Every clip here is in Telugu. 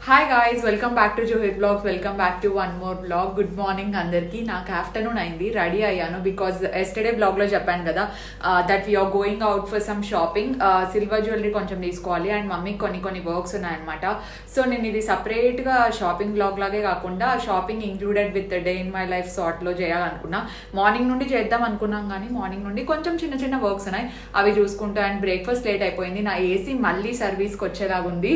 Hi guys, welcome back to Johith blogs. Welcome back to one more blog. Good morning అందరికి. నాకు ఆఫ్టర్నూన్ అయింది, రెడీ అయ్యాను బికాజ్ ఎస్టర్డే బ్లాగ్ లో చెప్పాను కదా that we're going out for some shopping. Silver jewellery కొంచెం తీసుకోవాలి అండ్ మమ్మీకి కొన్ని వర్క్స్ ఉన్నాయన్నమాట. సో నేను ఇది సపరేట్ గా షాపింగ్ బ్లాగ్ లాగే కాకుండా shopping included with day in my life sort లో చేయాలనుకున్నా. మార్నింగ్ నుండి చేద్దాం అనుకున్నాం కానీ మార్నింగ్ నుండి కొంచెం చిన్న వర్క్స్ ఉన్నాయి, అవి చూసుకుంటా. అండ్ బ్రేక్ఫాస్ట్ లేట్ అయిపోయింది. నా ఏసీ మళ్ళీ సర్వీస్కి వచ్చేలాగా ఉంది.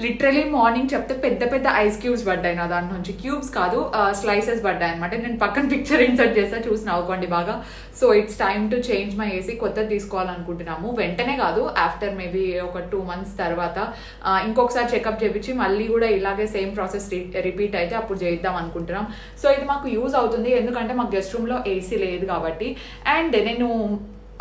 లిటరలీ మార్నింగ్ చెప్తే పెద్ద ఐస్ క్యూబ్స్ పడ్డాయి నా దాని నుంచి. క్యూబ్స్ కాదు, స్లైసెస్ పడ్డాయి అనమాట. నేను పక్కన పిక్చర్ ఇన్సర్ట్ చేస్తా, చూసి నవ్వుకోండి బాగా. So it's time to change my AC. కొత్తది తీసుకోవాలనుకుంటున్నాము. వెంటనే కాదు, ఆఫ్టర్ మేబీ ఒక 2 months తర్వాత ఇంకొకసారి చెకప్ చేయించి మళ్ళీ కూడా ఇలాగే సేమ్ ప్రాసెస్ రిపీట్ అయితే అప్పుడు చేద్దాం అనుకుంటున్నాం. సో ఇది మాకు యూజ్ అవుతుంది, ఎందుకంటే మాకు గెస్ట్ రూమ్లో ఏసీ లేదు కాబట్టి. అండ్ నేను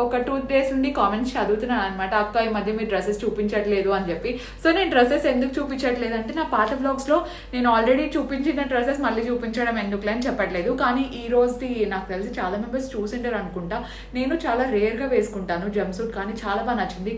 ఒక 2 days నుండి కామెంట్స్ చదువుతున్నాను అనమాట, అక్క ఈ మధ్య మీరు డ్రెస్సెస్ చూపించట్లేదు అని చెప్పి. సో నేను డ్రెస్సెస్ ఎందుకు చూపించట్లేదు అంటే, నా పాత బ్లాగ్స్లో నేను ఆల్రెడీ చూపించిన డ్రెస్సెస్ మళ్ళీ చూపించడం ఎందుకులే అని చెప్పట్లేదు. కానీ ఈ రోజుది నాకు తెలిసి చాలా మెంబర్స్ చూసింటారు అనుకుంటా. నేను చాలా రేర్గా వేసుకుంటాను జంప్ సూట్, కానీ చాలా బాగా నచ్చింది.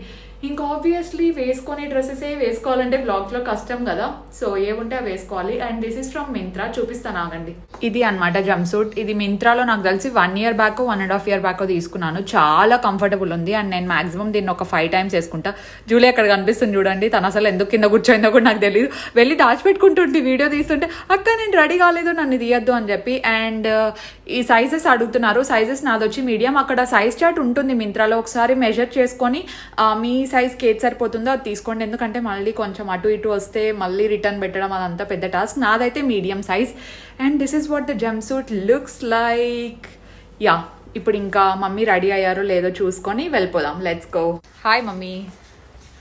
ఇంకా ఆబ్వియస్లీ వేసుకునే డ్రెస్సెసే వేసుకోవాలంటే బ్లాగ్స్లో కష్టం కదా, సో ఏముంటే అవి వేసుకోవాలి. And this is from Myntra, చూపిస్తాను ఆగండి. ఇది అనమాట జంప్ సూట్. ఇది మింత్రాలో నాకు తెలిసి 1 year బ్యాక్ 1.5 year బ్యాక్ తీసుకున్నాను. చాలా కంఫర్టబుల్ ఉంది అండ్ నేను మాక్సిమం దీన్ని ఒక 5 times వేసుకుంటా. జూలీ అక్కడ కనిపిస్తుంది చూడండి, తను అసలు ఎందుకు కింద కూర్చోయిందో కూడా నాకు తెలియదు. వెళ్ళి దాచిపెట్టుకుంటుంది వీడియో తీస్తుంటే, అక్క నేను రెడీ కాలేదు నన్ను తీయద్దు అని చెప్పి. అండ్ ఈ సైజెస్ అడుగుతున్నారు. సైజెస్ నాది వచ్చి మీడియం. అక్కడ సైజ్ చార్ట్ ఉంటుంది మింత్రాలో, ఒకసారి మెజర్ చేసుకొని మీ సైజ్కి ఏది సరిపోతుందో అది తీసుకోండి. ఎందుకంటే మళ్ళీ కొంచెం అటు ఇటు వస్తే మళ్ళీ రిటర్న్ పెట్టడం అదంతా పెద్ద టాస్క్. నాదైతే medium size. And this is what the jump suit looks like. Yeah, ఇప్పుడు ఇంకా మమ్మీ రెడీ అయ్యారో లేదో చూసుకొని వెళ్ళిపోదాం. Let's go. Hi mummy.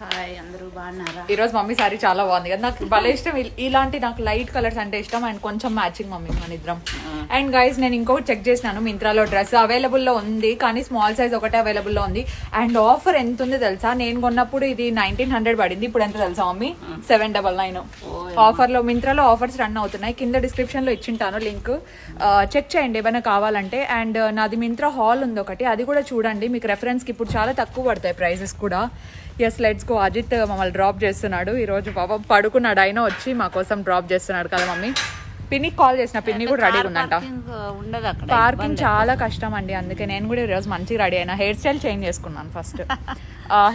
Hi, అందరూ బాగున్నారా? ఈరోజు మమ్మీ సారీ చాలా బాగుంది కదా, నాకు భలే ఇష్టం. ఇలాంటి నాకు లైట్ కలర్స్ అంటే ఇష్టం అండ్ కొంచెం మ్యాచింగ్ మమ్మీ మన ఇద్దరం. అండ్ గైస్, నేను ఇంకొకటి చెక్ చేసినాను, మింత్రాలో డ్రెస్ అవైలబుల్లో ఉంది కానీ స్మాల్ సైజ్ ఒకటే అవైలబుల్లో ఉంది. అండ్ ఆఫర్ ఎంత ఉంది తెలుసా? నేను కొన్నప్పుడు ఇది 1900 పడింది, ఇప్పుడు ఎంత తెలుసా మమ్మీ? 799. ఆఫర్లో మింత్రాలో ఆఫర్స్ రన్ అవుతున్నాయి. కింద డిస్క్రిప్షన్లో ఇచ్చింటాను లింక్, చెక్ చేయండి ఏమైనా కావాలంటే. అండ్ నాది మింత్రా హాల్ ఉంది ఒకటి, అది కూడా చూడండి. మీకు రెఫరెన్స్కి ఇప్పుడు చాలా తక్కువ పడతాయి ప్రైజెస్ కూడా. Yes, let's go. అజిత్ మమ్మల్ని డ్రాప్ చేస్తున్నాడు ఈరోజు. పాపం పడుకున్నాడు, అయినా వచ్చి మా కోసం డ్రాప్ చేస్తున్నాడు కదా మమ్మీ. పిన్నికి కాల్ చేసిన, పిన్ని కూడా రెడీ ఉందంట. పార్కింగ్ చాలా కష్టం అండి, అందుకే నేను కూడా ఈరోజు మంచిగా రెడీ అయినా. హెయిర్ స్టైల్ చేంజ్ చేసుకున్నాను ఫస్ట్.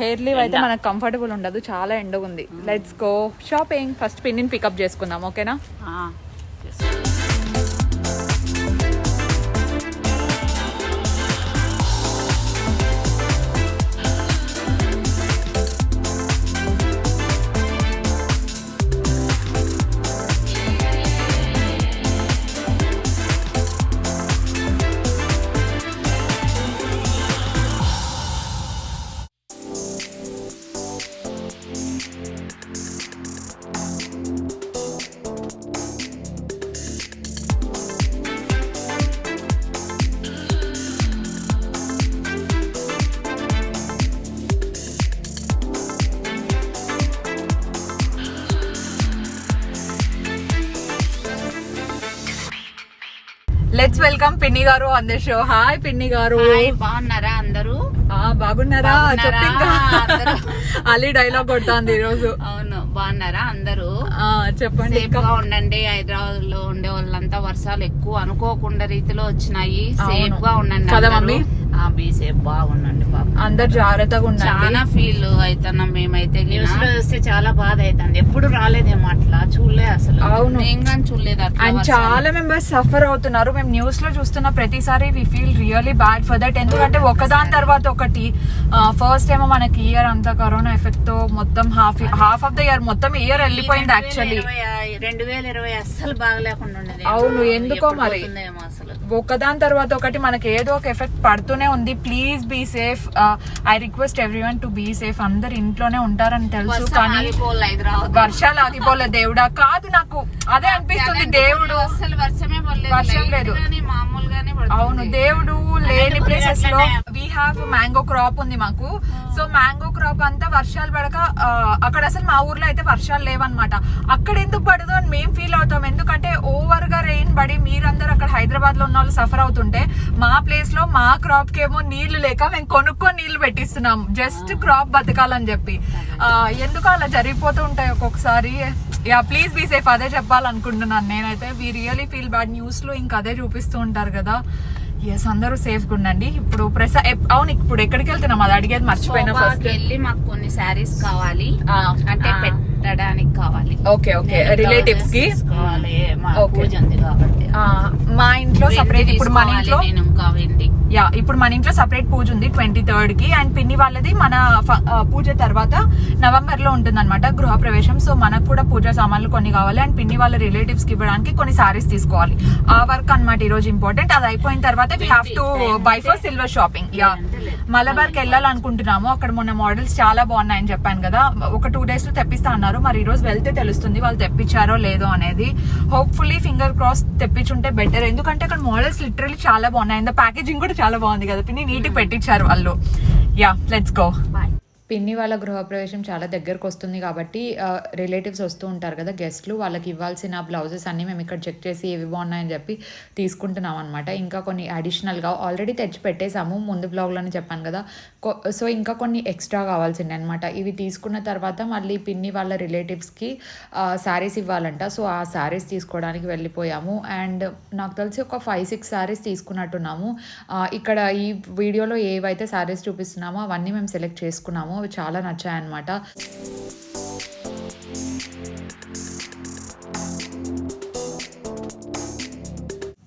హెయిర్ లీవ్ అయితే మనకు కంఫర్టబుల్ ఉండదు, చాలా ఎండగా ఉంది. Let's go shopping. ఫస్ట్ పిన్నిని పికప్ చేసుకుందాం, ఓకేనా? లెట్స్ వెల్కమ్ పిన్ని గారు ఆన్ ద షో. హాయ్ పిన్ని గారు. బాగున్నారా అందరూ? బాగున్నారా? అలీ డైలాగ్ కొడుతోంది ఈరోజు. అవును, బాగున్నారా అందరూ? చెప్పండి. సేఫ్ గా ఉండండి. హైదరాబాద్ లో ఉండే వాళ్ళంతా వర్షాలు ఎక్కువ అనుకోకుండా రీతిలో వచ్చినాయి. సేఫ్ గా ఉండండి కదా మమ్మీ. బీ సేఫ్, బాగుండండి పాప. అందరు జాగ్రత్తగా ఉండండి. చాలా ఫీల్ అవుతున్నాం మేమైతే. న్యూస్ లో చూస్తే చాలా బాధ అవుతుంది. ఎప్పుడు రాలేదేమో అట్లా, చూడలే అసలు. అవును, నేను కానీ చూడలేదు. అండ్ చాలా మెంబర్స్ సఫర్ అవుతున్నారు. మేము న్యూస్ లో చూస్తున్న ప్రతిసారి we feel really bad for that. ఎందుకంటే ఒకదాని తర్వాత ఒకటి. ఫస్ట్ ఏమో మనకి ఇయర్ అంతా కరోనా ఎఫెక్ట్ తో మొత్తం హాఫ్ ఆఫ్ ద ఇయర్ మొత్తం ఇయర్ వెళ్ళిపోయింది యాక్చువల్లీ. 2020 అస్సలు బాగలేకుండా ఉండేది. అవును, ఎందుకో మరి ఒకదాని తర్వాత ఒకటి మనకి ఏదో ఒక ఎఫెక్ట్ పడుతూనే ఉంది. Please be safe. I request everyone to be safe. అందరు ఇంట్లోనే ఉంటారని తెలుసు కానీ వర్షాలు ఆగిపోలేదు. దేవుడా కాదు, నాకు అదే అనిపిస్తుంది. దేవుడు వర్షం లేదు. అవును, దేవుడు లేని ప్లేసెస్ లో వీ హ్యావ్ మ్యాంగో క్రాప్ ఉంది మాకు. సో మ్యాంగో క్రాప్ అంతా వర్షాలు పడక అక్కడ అసలు మా ఊర్లో అయితే వర్షాలు లేవన్నమాట. అక్కడ ఎందుకు పడదు అని మేము ఫీల్ అవుతాం. ఎందుకంటే ఓవర్ గా రెయిన్ పడి మీరందరూ అక్కడ హైదరాబాద్ లో ఉన్న వాళ్ళు సఫర్ అవుతుంటే, మా ప్లేస్ లో మా క్రాప్ కి ఏమో నీళ్లు లేక మేము కొనుక్కొని నీళ్లు పెట్టిస్తున్నాం జస్ట్ క్రాప్ బతకాలని చెప్పి. ఎందుకు అలా జరిగిపోతూ ఉంటాయి ఒక్కొక్కసారి. యా ప్లీజ్ బీ సేఫ్, అదే చెప్పాలనుకుంటున్నాను నేనైతే. We really feel bad. న్యూస్లో ఇంకా అదే చూపిస్తూ ఉంటారు కదా. ఎస్, అందరూ సేఫ్గా ఉండండి. ఇప్పుడు అవును, ఇప్పుడు ఎక్కడికి వెళ్తున్నాం అది అడిగేది మర్చిపోయినా. ఫస్ట్ వెళ్ళి మాకు కొన్ని శారీస్ కావాలి, అంటే పెట్టడానికి కావాలి. ఓకే ఓకే, రిలేటివ్స్ కి కావాలి, పూజ ఉంది కాబట్టి. మా ఇంట్లో సపరేట్, ఇప్పుడు మన ఇంట్లో నేను ఇంకా వెండి. యా, ఇప్పుడు మన ఇంట్లో సపరేట్ పూజ ఉంది 23rd కి. అండ్ పిన్ని వాళ్ళది మన పూజ తర్వాత నవంబర్ లో ఉంటుంది అనమాట గృహప్రవేశం. సో మనకు కూడా పూజా సామాన్లు కొన్ని కావాలి. అండ్ పిన్ని వాళ్ళ రిలేటివ్స్ కి ఇవ్వడానికి కొన్ని సారీస్ తీసుకోవాలి. ఆ వర్క్ అనమాట ఈ రోజు ఇంపార్టెంట్. అది అయిపోయిన తర్వాత we have to buy for silver shopping. Yeah, Malabar కి వెళ్ళాలనుకుంటున్నాము. అక్కడ మొన్న మోడల్స్ చాలా బాగున్నాయని చెప్పాను కదా. ఒక 2 days లో తెప్పిస్తా అన్నారు. మరి ఈ రోజు వెళ్తే తెలుస్తుంది వాళ్ళు తెప్పించారో లేదో అనేది. హోప్ఫుల్లీ ఫింగర్ క్రాస్ తెప్పించుంటే బెటర్, ఎందుకంటే అక్కడ మోడల్స్ లిటరలీ చాలా బాగున్నాయి. అండ్ ప్యాకేజింగ్ కూడా చాలా బాగుంది కదా పిన్ని, నీట్ గా పెట్టించారు వాళ్ళు. Yeah, let's go. పిన్ని వాళ్ళ గృహప్రవేశం చాలా దగ్గరకు వస్తుంది కాబట్టి రిలేటివ్స్ వస్తూ ఉంటారు కదా, గెస్ట్లు. వాళ్ళకి ఇవ్వాల్సిన బ్లౌజెస్ అన్నీ మేము ఇక్కడ చెక్ చేసి ఏవి బాగున్నాయని చెప్పి తీసుకుంటున్నాం అనమాట. ఇంకా కొన్ని అడిషనల్గా ఆల్రెడీ తెచ్చి పెట్టేశాము, ముందు బ్లాగ్లోనే చెప్పాను కదా. సో ఇంకా కొన్ని ఎక్స్ట్రా కావాల్సిండే అనమాట. ఇవి తీసుకున్న తర్వాత మళ్ళీ పిన్ని వాళ్ళ రిలేటివ్స్కి శారీస్ ఇవ్వాలంట. సో ఆ శారీస్ తీసుకోవడానికి వెళ్ళిపోయాము. అండ్ నాకు తెలిసి ఒక 5-6 శారీస్ తీసుకున్నట్టున్నాము. ఇక్కడ ఈ వీడియోలో ఏవైతే శారీస్ చూపిస్తున్నామో అవన్నీ మేము సెలెక్ట్ చేసుకున్నాము. అవి చాలా నచ్చాయన్నమాట.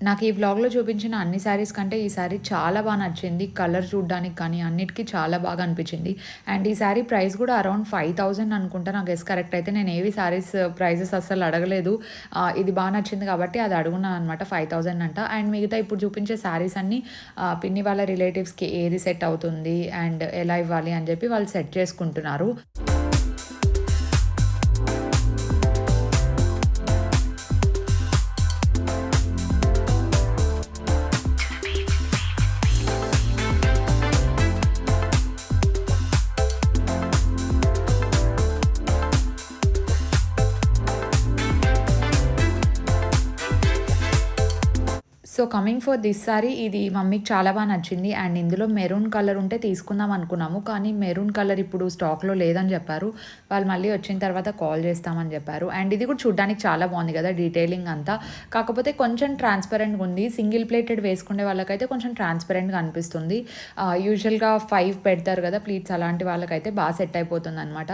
నాకు ఈ వ్లాగ్లో చూపించిన అన్ని శారీస్ కంటే ఈ శారీ చాలా బాగా నచ్చింది. కలర్ చూడడానికి కానీ అన్నిటికీ చాలా బాగా అనిపించింది. అండ్ ఈ శారీ ప్రైస్ కూడా అరౌండ్ 5,000 అనుకుంటా, నాకు గెస్ కరెక్ట్ అయితే. నేను ఏవి శారీస్ ప్రైజెస్ అస్సలు అడగలేదు. ఇది బాగా నచ్చింది కాబట్టి అది అడుగున్నాను అనమాట. 5,000 అంట. అండ్ మిగతా ఇప్పుడు చూపించే శారీస్ అన్నీ పిన్ని వాళ్ళ రిలేటివ్స్కి ఏది సెట్ అవుతుంది అండ్ ఎలా ఇవ్వాలి అని చెప్పి వాళ్ళు సెట్ చేసుకుంటున్నారు. So coming for this sorry, ఇది మమ్మీకి చాలా బాగా నచ్చింది. అండ్ ఇందులో మెరూన్ కలర్ ఉంటే తీసుకుందాం అనుకున్నాము, కానీ మెరూన్ కలర్ ఇప్పుడు స్టాక్లో లేదని చెప్పారు. వాళ్ళు మళ్ళీ వచ్చిన తర్వాత కాల్ చేస్తామని చెప్పారు. అండ్ ఇది కూడా చూడడానికి చాలా బాగుంది కదా, డీటెయిలింగ్ అంతా. కాకపోతే కొంచెం ట్రాన్స్పరెంట్గా ఉంది. సింగిల్ ప్లేటెడ్ వేసుకునే వాళ్ళకైతే కొంచెం ట్రాన్స్పరెంట్గా అనిపిస్తుంది. యూజువల్గా 5 పెడతారు కదా ప్లీట్స్, అలాంటి వాళ్ళకైతే బాగా సెట్ అయిపోతుంది అనమాట.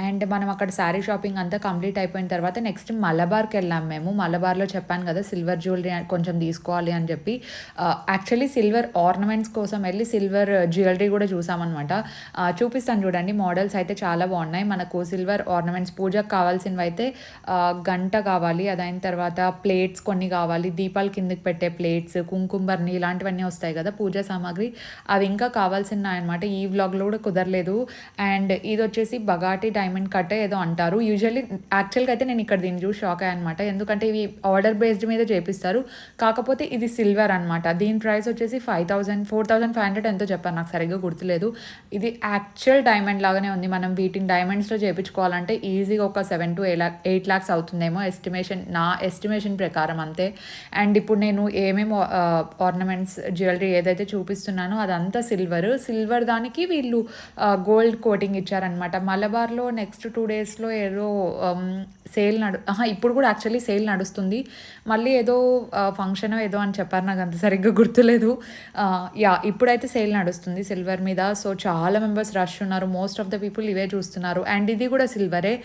అండ్ మనం అక్కడ శారీ షాపింగ్ అంతా కంప్లీట్ అయిపోయిన తర్వాత నెక్స్ట్ మలబార్కి వెళ్ళాం మేము. మలబార్లో చెప్పాను కదా సిల్వర్ జ్యువెలరీ కొంచెం తీసుకోవాలి అని చెప్పి. యాక్చువల్లీ సిల్వర్ ఆర్నమెంట్స్ కోసం వెళ్ళి సిల్వర్ జ్యువెలరీ కూడా చూసామన్నమాట. చూపిస్తాను చూడండి, మోడల్స్ అయితే చాలా బాగున్నాయి. మనకు సిల్వర్ ఆర్నమెంట్స్ పూజకు కావాల్సినవి అయితే గంట కావాలి, అదైన తర్వాత ప్లేట్స్ కొన్ని కావాలి, దీపాల కిందకి పెట్టే ప్లేట్స్, కుంకుమర్ని ఇలాంటివన్నీ వస్తాయి కదా పూజా సామాగ్రి, అవి ఇంకా కావాల్సినవి అనమాట. ఈ వ్లాగ్లో కూడా కుదరలేదు. అండ్ ఇది వచ్చేసి బగాటి డైమండ్ కట్ ఏదో అంటారు. యూజువల్లీ యాక్చువల్గా అయితే నేను ఇక్కడ దీన్ని చూసి షాక్ అయ్యాను అనమాట, ఎందుకంటే ఇవి ఆర్డర్ బేస్డ్ మీద చేపిస్తారు. కాకపోతే ఇది సిల్వర్ అనమాట. దీని ప్రైస్ వచ్చేసి 4,500 ఎంతో చెప్పారు, నాకు సరిగ్గా గుర్తులేదు. ఇది యాక్చువల్ డైమండ్ లాగానే ఉంది. మనం వీటిని డైమండ్స్లో చేయించుకోవాలంటే ఈజీగా ఒక 7 to 8 lakhs అవుతుందేమో ఎస్టిమేషన్, నా ఎస్టిమేషన్ ప్రకారం అంతే. అండ్ ఇప్పుడు నేను ఏమేమి ఆర్నమెంట్స్ జ్యువెలరీ ఏదైతే చూపిస్తున్నానో అదంతా సిల్వర్ దానికి వీళ్ళు గోల్డ్ కోటింగ్ ఇచ్చారనమాట. మలబార్లో నెక్స్ట్ 2 daysలో ఏదో సేల్ ఇప్పుడు కూడా యాక్చువల్లీ సేల్ నడుస్తుంది. మళ్ళీ ఏదో ఫంక్షన్ ఏదో అని చెప్పారు, నాకు అంత సరిగ్గా గుర్తులేదు. యా, ఇప్పుడైతే సేల్ నడుస్తుంది సిల్వర్ మీద. సో చాలా మెంబర్స్ రష్ ఉన్నారు, మోస్ట్ ఆఫ్ ద పీపుల్ ఇవే చూస్తున్నారు. అండ్ ఇది కూడా సిల్వరే.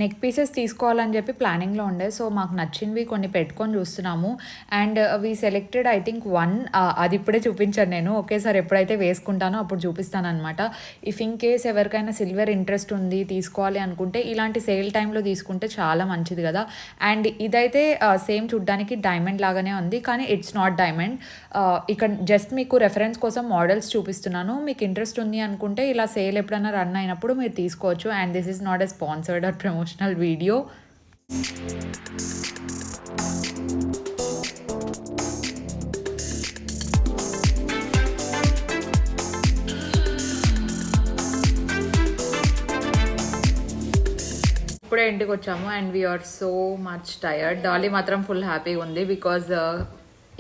నెక్ పీసెస్ తీసుకోవాలని చెప్పి ప్లానింగ్లో ఉండే. సో మాకు నచ్చినవి కొన్ని పెట్టుకొని చూస్తున్నాము. And we selected I think 1, అది ఇప్పుడే చూపించాను నేను. ఒకేసారి ఎప్పుడైతే వేసుకుంటానో అప్పుడు చూపిస్తాను అనమాట. ఇఫ్ ఇన్ కేస్ ఎవరికైనా సిల్వర్ ఇంట్రెస్ట్ ఉంది తీసుకోవాలి అనుకుంటే ఇలాంటి సేల్ టైంలో తీసుకుంటే చాలా మంచిది కదా. అండ్ ఇదైతే సేమ్ చూడ్డానికి డైమండ్ లాగానే ఉంది, కానీ ఇట్స్ నాట్ డైమండ్. ఇక్కడ జస్ట్ మీకు రెఫరెన్స్ కోసం మోడల్స్ చూపిస్తున్నాను. మీకు ఇంట్రెస్ట్ ఉంది అనుకుంటే ఇలా సేల్ ఎప్పుడైనా రన్ అయినప్పుడు మీరు తీసుకోవచ్చు. And this is not a sponsored or promotional video. ఇప్పుడే ఇంటికి వచ్చాము and we're so much tired. Dolly మాత్రం ఫుల్ హ్యాపీగా ఉంది బికాజ్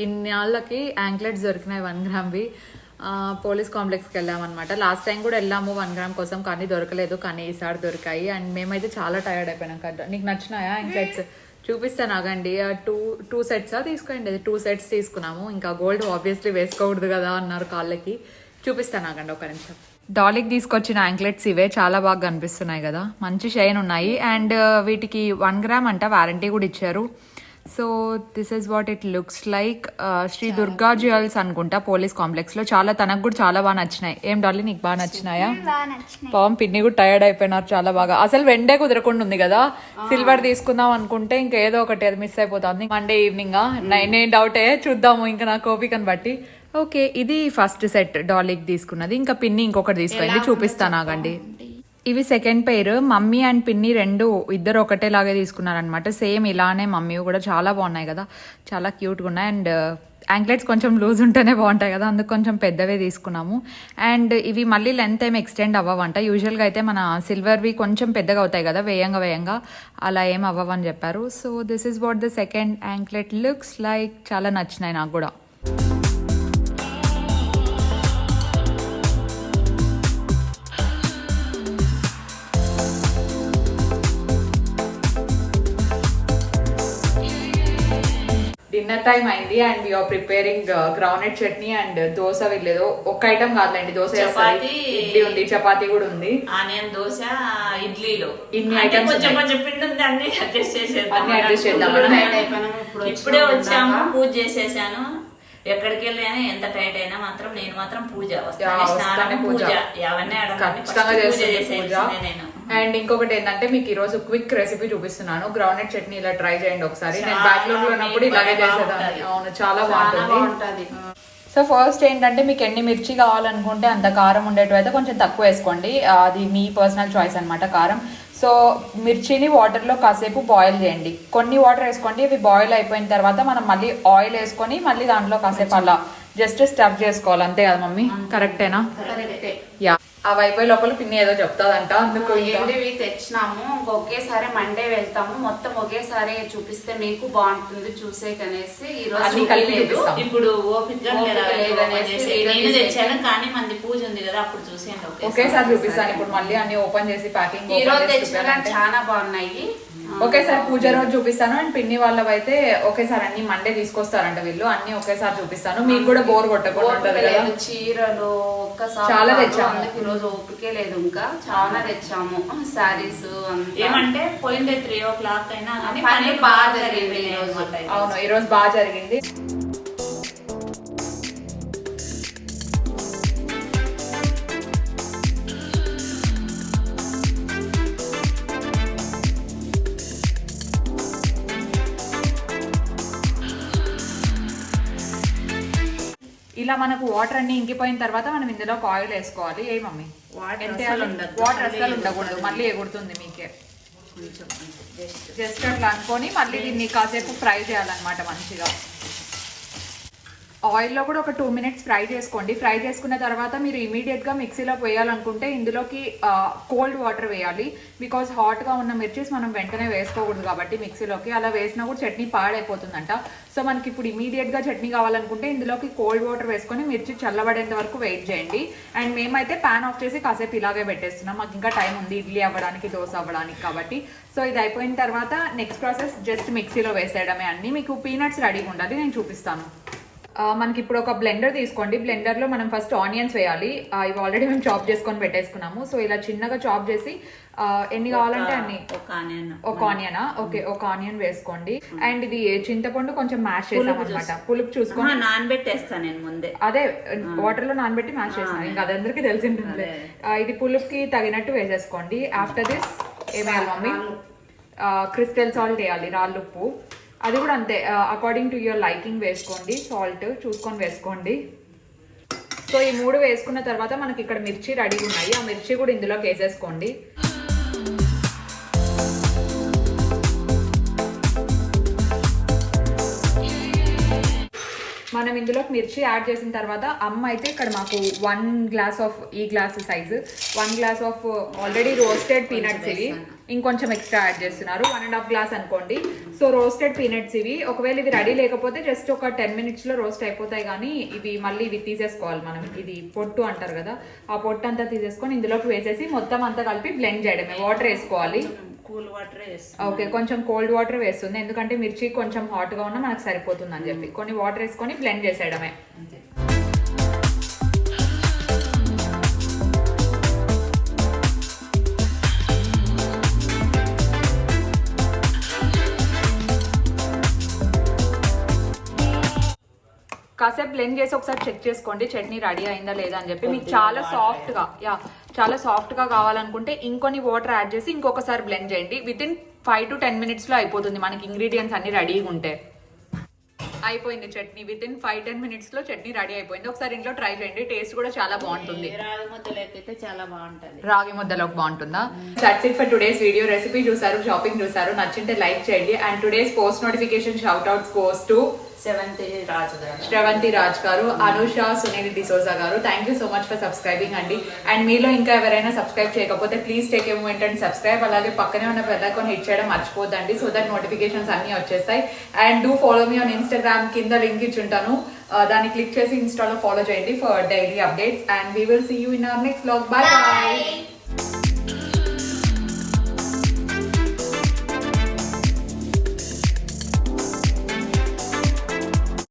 ఇన్నాళ్ళకి యాంక్లెట్స్ దొరికినాయి 1 గ్రామ్వి. పోలీస్ కాంప్లెక్స్కి వెళ్ళామన్నమాట. లాస్ట్ టైం కూడా వెళ్ళాము 1 గ్రామ్ కోసం, కానీ దొరకలేదు. కానీ ఈసారి దొరికాయి అండ్ మేమైతే చాలా టయర్డ్ అయిపోయినాం కదా. నీకు నచ్చినాయా యాంక్లెట్స్? చూపిస్తాను ఆగండి. టూ సెట్సా తీసుకోండి. అది 2 సెట్స్ తీసుకున్నాము. ఇంకా గోల్డ్ ఆబ్వియస్లీ వేసుకోకూడదు కదా అన్నారు కాళ్ళకి. చూపిస్తాను ఆగండి ఒక నిమిషం. డాలీకి తీసుకొచ్చిన యాంక్లెట్స్ ఇవే, చాలా బాగా కనిపిస్తున్నాయి కదా, మంచి షైన్ ఉన్నాయి. అండ్ వీటికి 1 గ్రామ్ అంట వారంటీ కూడా ఇచ్చారు. So this is what it looks like. Sri Durga jewels అనుకుంటా పోలీస్ కాంప్లెక్స్ లో. చాలా తనకు కూడా చాలా బాగా నచ్చినాయి. ఏం డాలీ నీకు బాగా నచ్చినాయా? పాపం పిన్ని కూడా టైర్డ్ అయిపోయినారు చాలా బాగా. అసలు వెండే కుదరకుండా ఉంది కదా. సిల్వర్ తీసుకుందాం అనుకుంటే ఇంకా ఏదో ఒకటి అది మిస్ అయిపోతుంది. మండే ఈవినింగ్ నేను డౌటే, చూద్దాము ఇంకా నాకు ఓపికను బట్టి. ఓకే, ఇది ఫస్ట్ సెట్ డాలీకి తీసుకున్నది. ఇంకా పిన్ని ఇంకొకటి తీసుకుంది, చూపిస్తాను ఆగండి. ఇవి సెకండ్ పెయిర్. మమ్మీ అండ్ పిన్ని ఇద్దరు ఒకటేలాగే తీసుకున్నారనమాట. సేమ్ ఇలానే మమ్మీ కూడా చాలా బాగున్నాయి కదా, చాలా క్యూట్గా ఉన్నాయి. అండ్ యాంక్లెట్స్ కొంచెం లూజ్ ఉంటేనే బాగుంటాయి కదా, అందుకు కొంచెం పెద్దవే తీసుకున్నాము. అండ్ ఇవి మళ్ళీ లెంత్ ఏమి ఎక్స్టెండ్ అవ్వవంట. యూజువల్గా అయితే మన సిల్వర్వి కొంచెం పెద్దగా అవుతాయి కదా వేయంగా, అలా ఏం అవ్వవని చెప్పారు. So this is what the second anklet looks like. చాలా నచ్చినాయి నాకు కూడా. డిన్నర్ టైం అయింది and we are preparing groundnut chutney and dosa. వీళ్ళేదో ఒక ఐటమ్ కాదులేండి, దోశ ఇడ్లీ ఉంది, చపాతీ కూడా ఉంది. ఆనియన్ దోశ, ఇడ్లీలో ఇన్ని ఐటమ్స్ కొంచెం పిండి ఉంది, అన్ని అడ్జస్ట్ చేద్దాం. ఇప్పుడే వచ్చాము, పూజ చేసేసాను. ఎక్కడికి వెళ్ళాను ఎంత టైట్ అయినా మాత్రం నేను మాత్రం పూజ పూజ నేను. అండ్ ఇంకొకటి ఏంటంటే మీకు ఈ రోజు క్విక్ రెసిపీ చూపిస్తున్నాను. గ్రౌండ్నట్ చట్నీ ఇలా ట్రై చేయండి ఒకసారి. నేను బెంగళూరు లో ఉన్నప్పుడు ఇలాగే చేసేదాన్ని. అవును, చాలా బాగుంటుంది. సో ఫస్ట్ ఏంటంటే మీకు ఎన్ని మిర్చి కావాలనుకుంటే అంత కారం ఉండేటివి అయితే కొంచెం తక్కువ వేసుకోండి. అది మీ పర్సనల్ చాయిస్ అనమాట కారం. సో మిర్చిని వాటర్లో కాసేపు బాయిల్ చేయండి. కొన్ని వాటర్ వేసుకోండి. ఇవి బాయిల్ అయిపోయిన తర్వాత మనం మళ్ళీ ఆయిల్ వేసుకొని మళ్ళీ దాంట్లో కాసేపు అలా జస్ట్ స్టఫ్ చేసుకోవాలి. అంతే కదా మమ్మీ? కరెక్టేనా? యా. అవి అయిపోయే లోపల పిన్ని ఏదో చెప్తాదంట, అందుకు ఏంటివి తెచ్చినాము. ఒకేసారి మండే వెళ్తాము, మొత్తం ఒకేసారి చూపిస్తే మీకు బాగుంటుంది చూసే కనేసి ఈ రోజు ఇప్పుడు ఓపిక తెచ్చాను. కానీ మంది పూజ ఉంది కదా, అప్పుడు చూసేయండి. ఒకేసారి చూపిస్తాను. ఇప్పుడు మళ్ళీ అన్ని ఓపెన్ చేసి ప్యాకింగ్ ఈ రోజు తెచ్చిన చాలా బాగున్నాయి. ఒకేసారి పూజ రోజు చూపిస్తాను. అండ్ పిన్ని వాళ్ళవి అయితే ఒకేసారి అన్ని మండే తీసుకొస్తారంట వీళ్ళు. అన్ని ఒకేసారి చూపిస్తాను, మీకు కూడా బోర్ కొట్టకుండా. చీరలు ఒక్కసారి చాలా తెచ్చాము ఈ రోజు, ఓపికే లేదు. ఇంకా చాలా తెచ్చాము శారీస్. ఏమంటే పోయిందే 3 o'clock అయినా పని బాగా జరిగింది ఈ రోజు. అవును, ఈ రోజు బాగా జరిగింది. ఇలా మనకు వాటర్ అన్ని ఇంకిపోయిన తర్వాత మనం ఇందులో ఆయిల్ వేసుకోవాలి. ఏ మమ్మీ? వాటర్ అస్సలు ఉండకూడదు, మళ్ళీ ఎగురుతుంది మీకే. జస్ట్ అట్లా అనుకొని మళ్ళీ దీన్ని కాసేపు ఫ్రై చేయాలన్నమాట మంచిగా. ఆయిల్లో కూడా ఒక 2 minutes ఫ్రై చేసుకోండి. ఫ్రై చేసుకున్న తర్వాత మీరు ఇమీడియట్గా మిక్సీలో వేయాలనుకుంటే ఇందులోకి కోల్డ్ వాటర్ వేయాలి. బికాజ్ హాట్గా ఉన్న మిర్చీస్ మనం వెంటనే వేసుకోకూడదు కాబట్టి మిక్సీలోకి. అలా వేసినా కూడా చట్నీ పాడైపోతుందంట. సో మనకి ఇప్పుడు ఇమీడియట్గా చట్నీ కావాలనుకుంటే ఇందులోకి కోల్డ్ వాటర్ వేసుకొని మిర్చి చల్లబడేంత వరకు వెయిట్ చేయండి. అండ్ మేమైతే ప్యాన్ ఆఫ్ చేసి కాసేపు ఇలాగే పెట్టేస్తున్నాం. మాకు ఇంకా టైం ఉంది ఇడ్లీ అవ్వడానికి, దోశ అవ్వడానికి కాబట్టి. సో ఇది అయిపోయిన తర్వాత నెక్స్ట్ ప్రాసెస్ జస్ట్ మిక్సీలో వేసేయడమే. అన్ని మీకు పీనట్స్ రెడీగా ఉండాలి, నేను చూపిస్తాను. మనకి ఇప్పుడు ఒక బ్లెండర్ తీసుకోండి. బ్లెండర్లో మనం ఫస్ట్ ఆనియన్స్ వేయాలి. ఇవి ఆల్రెడీ మేము చాప్ చేసుకొని పెట్టేసుకున్నాము. సో ఇలా చిన్నగా చాప్ చేసి ఎన్ని కావాలంటే అన్ని. ఒక ఆనియనా? ఓకే, ఒక ఆనియన్ వేసుకోండి. అండ్ ఇది చింతపండు కొంచెం మ్యాష్ చేసాం అనమాట. పులుపు చూసుకొని నానబెట్టేస్తాను నేను ముందే. అదే వాటర్ లో నానబెట్టి మ్యాష్ చేసాను, ఇంకా అదందరికీ తెలిసి ఉంటుంది. ఇది పులుపుకి తగినట్టు వేసేసుకోండి. ఆఫ్టర్ దిస్ ఏమేయాలి మమ్మీ? క్రిస్టల్ సాల్ట్ వేయాలి, రాళ్ళుప్పు. అది కూడా అంతే, అకార్డింగ్ టు యువర్ లైకింగ్ వేసుకోండి. సాల్ట్ చూసుకొని వేసుకోండి. సో ఈ 3 వేసుకున్న తర్వాత మనకి ఇక్కడ మిర్చి రెడీ ఉన్నాయి. ఆ మిర్చి కూడా ఇందులోకి వేసేసుకోండి. మనం ఇందులోకి మిర్చి యాడ్ చేసిన తర్వాత అమ్మ అయితే ఇక్కడ మాకు 1 glass ఆఫ్ ఈ glass size 1 glass of already roasted peanuts ఇవి ఇంకొంచెం ఎక్స్ట్రా యాడ్ చేస్తున్నారు 1.5 గ్లాస్ అనుకోండి. సో రోస్టెడ్ పీనట్స్ ఇవి. ఒకవేళ ఇది రెడీ లేకపోతే జస్ట్ ఒక 10 minutes లో రోస్ట్ అయిపోతాయి, కానీ ఇవి మళ్ళీ ఇవి తీసేసుకోవాలి మనం. ఇది పొట్టు అంటారు కదా, ఆ పొట్టు అంతా తీసేసుకొని ఇందులోకి వేసేసి మొత్తం అంతా కలిపి బ్లెండ్ చేయడమే. వాటర్ వేసుకోవాలి, కూల్ వాటర్. ఓకే, కొంచెం కోల్డ్ వాటర్ వేస్తుంది ఎందుకంటే మిర్చి కొంచెం హాట్ గా ఉన్నా మనకు సరిపోతుంది అని చెప్పి. కొన్ని వాటర్ వేసుకొని బ్లెండ్ చేసేయడమే. కాసేపు బ్లెండ్ చేసి ఒకసారి చెక్ చేసుకోండి చట్నీ రెడీ అయిందా లేదా అని చెప్పి. మీకు చాలా సాఫ్ట్ గా చాలా సాఫ్ట్ గా కావాలనుకుంటే ఇంకొన్ని వాటర్ యాడ్ చేసి ఇంకొకసారి బ్లెండ్ చేయండి. వితిన్ 5 to 10 minutes లో అయిపోతుంది మనకి ఇంగ్రీడియంట్స్ అన్ని రెడీగా ఉంటే. అయిపోయింది చట్నీ. వితిన్ 5-10 minutes లో చట్నీ రెడీ అయిపోయింది. ఒకసారి ఇంట్లో ట్రై చేయండి, టేస్ట్ కూడా చాలా బాగుంటుంది. రాగి ముద్దలైతే చాలా బాగుంటుంది. రాగి ముద్దలోకి బాగుంటుందా? That's it for today's video. Recipe చూసారు, షాపింగ్ చూసారు, నచ్చింటే లైక్ చేయండి. And today's post notification shout outs goes to Sravanthi Raj గారు, అనుష, సునీల్ డిసోజా గారు. Thank you so much for subscribing అండి. అండ్ మీలో ఇంకా ఎవరైనా సబ్స్క్రైబ్ చేయకపోతే please take a moment and subscribe. అలాగే పక్కనే ఉన్న బెల్ ఐకాన్ హిట్ చేయడం మర్చిపోద్దండి, సో దట్ నోటిఫికేషన్స్ అన్ని వచ్చేస్తాయి. And do follow me on Instagram, కింద లింక్ ఇచ్చుంటాను, దాన్ని క్లిక్ చేసి ఇన్స్టాలో ఫాలో చేయండి for daily updates. And we will see you in our next vlog. Bye by.